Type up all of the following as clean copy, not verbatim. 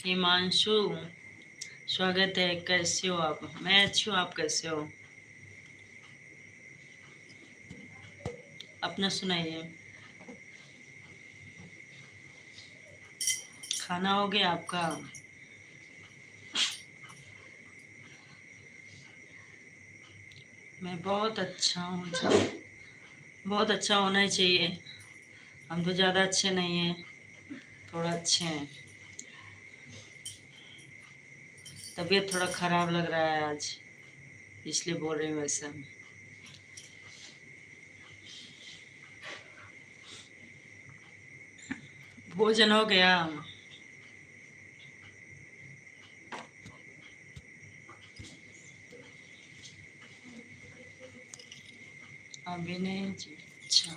हिमांशु, स्वागत है। कैसे हो आप? मैं अच्छी हूँ, आप कैसे हो? अपना सुनाइए। खाना हो गया आपका? मैं बहुत अच्छा हूँ जी। बहुत अच्छा होना ही चाहिए। हम तो ज़्यादा अच्छे नहीं हैं, थोड़ा अच्छे हैं। तबीयत थोड़ा ख़राब लग रहा है आज, इसलिए बोल रही हूँ वैसे। भोजन हो गया? अभी नहीं जी। अच्छा।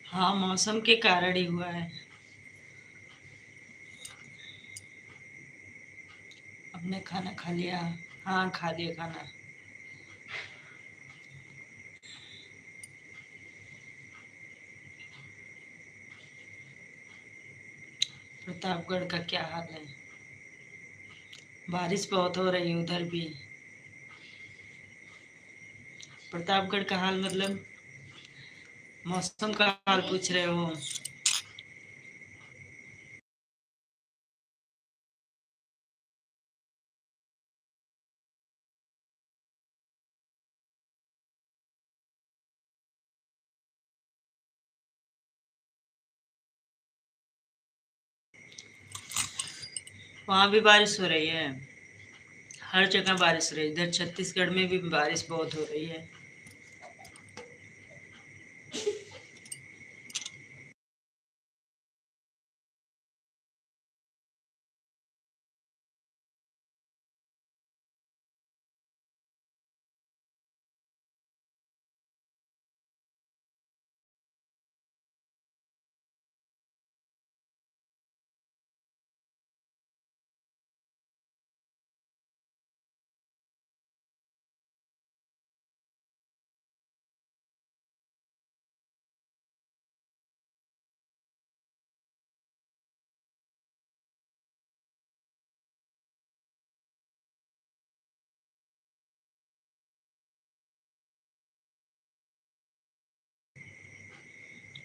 हाँ, मौसम के कारण ही हुआ है। आपने खाना खा लिया? हाँ, खा लिया खाना। प्रतापगढ़ का क्या हाल है? बारिश बहुत हो रही है उधर भी। प्रतापगढ़ का हाल मतलब मौसम का हाल पूछ रहे हो? वहाँ भी बारिश हो रही है? हर जगह बारिश हो रही है। इधर छत्तीसगढ़ में भी बारिश बहुत हो रही है।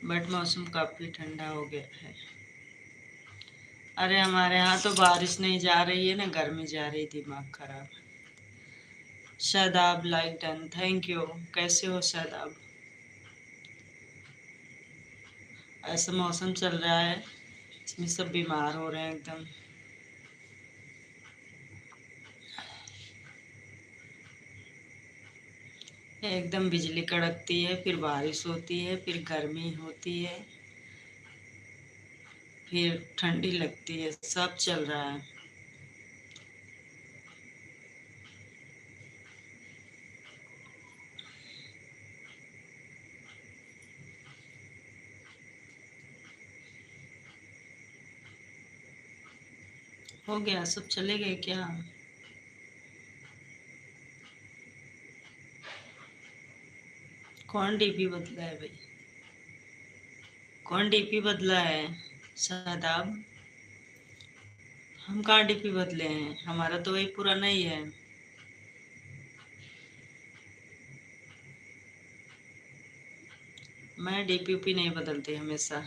बट मौसम काफी ठंडा हो गया है। अरे हमारे यहाँ तो बारिश नहीं जा रही है ना, गर्मी जा रही। दिमाग खराब। Shadab like done, thank you. कैसे हो शादाब? ऐसा मौसम चल रहा है, इसमें सब बीमार हो रहे हैं एकदम। एकदम बिजली कड़कती है, फिर बारिश होती है, फिर गर्मी होती है, फिर ठंडी लगती है, सब चल रहा है। हो गया? सब चले गए क्या? कौन डीपी बदला है भाई? कौन डीपी बदला है? शादाब, हम कहाँ डीपी बदले हैं? हमारा तो वही पुराना ही है। मैं डीपी उपी नहीं बदलती हमेशा।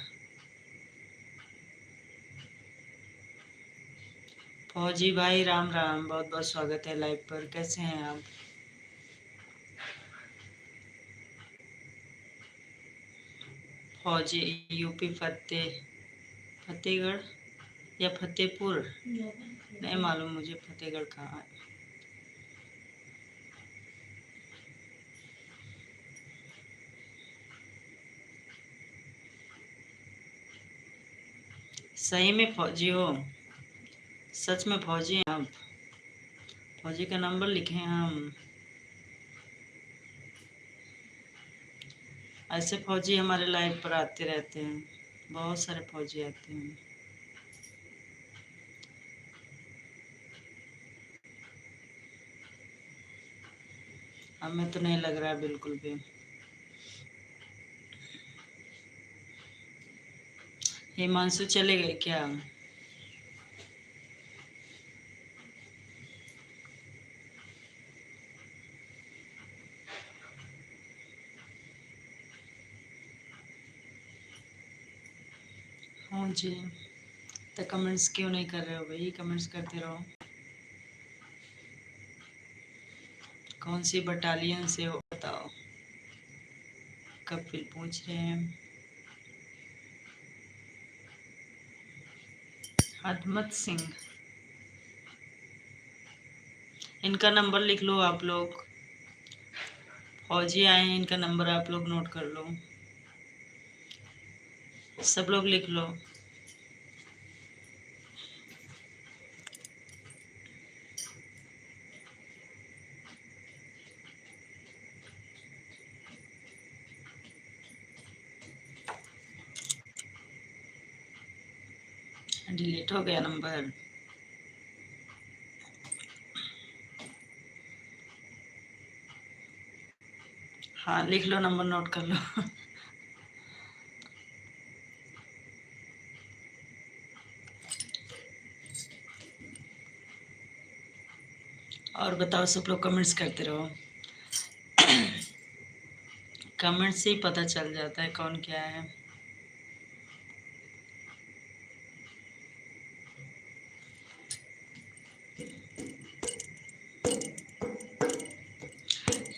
फौजी भाई राम राम, बहुत बहुत स्वागत है लाइव पर। कैसे हैं आप? फौजी, यूपी फतेहगढ़ या फतेहपुर, नहीं मालूम मुझे फतेहगढ़ कहाँ है। सही में फौजी हो? सच में फौजी हैं आप? फौजी का नंबर लिखे हैं हम। ऐसे फौजी हमारे लाइव पर आते रहते हैं, बहुत सारे फौजी आते हैं। हमें तो नहीं लग रहा है बिल्कुल भी। हिमांशु चले गए क्या? हाँ जी, तो कमेंट्स क्यों नहीं कर रहे हो भाई? कमेंट्स करते रहो। कौन सी बटालियन से हो बताओ? कपिल पूछ रहे हैं। हदमत सिंह, इनका नंबर लिख लो आप लोग। फौजी आए हैं, इनका नंबर आप लोग नोट कर लो। सब लोग लिख लो। डिलीट हो गया नंबर। हाँ लिख लो, नंबर नोट कर लो। और बताओ, सब लोग कमेंट्स करते रहो। कमेंट से ही पता चल जाता है कौन क्या है।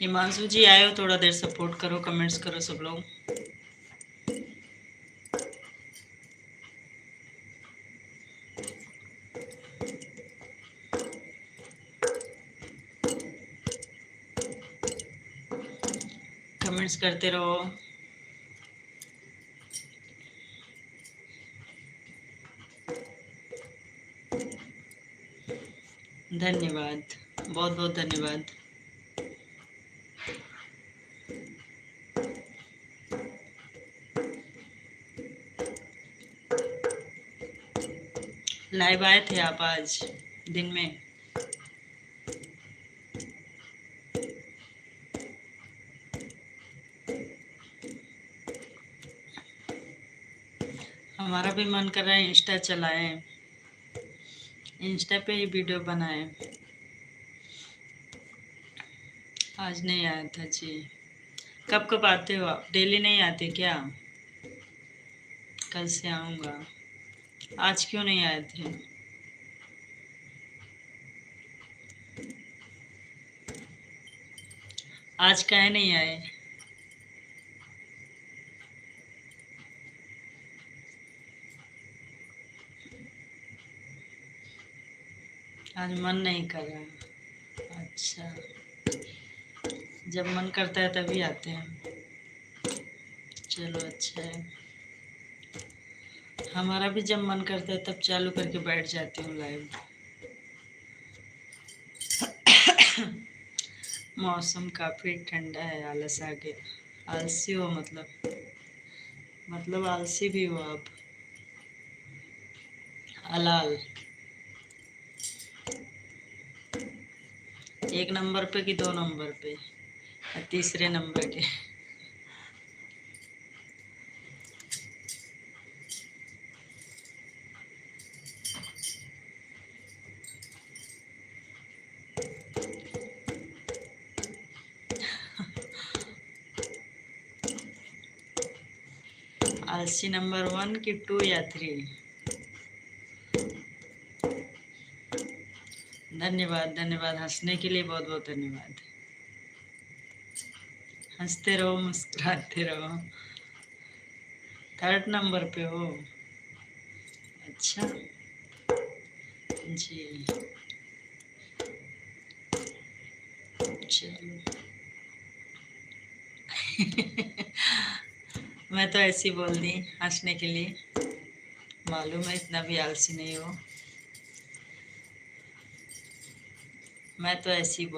हिमांशु जी आए हो, थोड़ा देर सपोर्ट करो, कमेंट्स करो सब लोग। कमेंट्स करते रहो। धन्यवाद, बहुत बहुत धन्यवाद। लाइव आए थे आप आज दिन में? हमारा भी मन कर रहा है इंस्टा चलाएं, इंस्टा पे ही वीडियो बनाएं। आज नहीं आया था जी। कब कब आते हो आप? डेली नहीं आते क्या? कल से आऊँगा। आज क्यों नहीं आए थे? आज काहे नहीं आए? आज मन नहीं कर रहा। अच्छा, जब मन करता है तभी आते हैं। चलो अच्छा है। हमारा भी जब मन करता है तब चालू करके बैठ जाती हूँ लाइव। मौसम काफ़ी ठंडा है, आलस आ गया। आलसी हो मतलब आलसी भी हो आप। अलाल, एक नंबर पे कि दो नंबर पे? या तीसरे नंबर के? आलसी नंबर 1 कि 2 या 3? धन्यवाद धन्यवाद, हंसने के लिए बहुत बहुत धन्यवाद। हंसते रहो, मुस्कुराते रहो। 3rd नंबर पे हो? अच्छा जी, चलो। मैं तो ऐसी बोल दी हंसने के लिए, मालूम है इतना भी आलसी नहीं हो। मैं तो ऐसी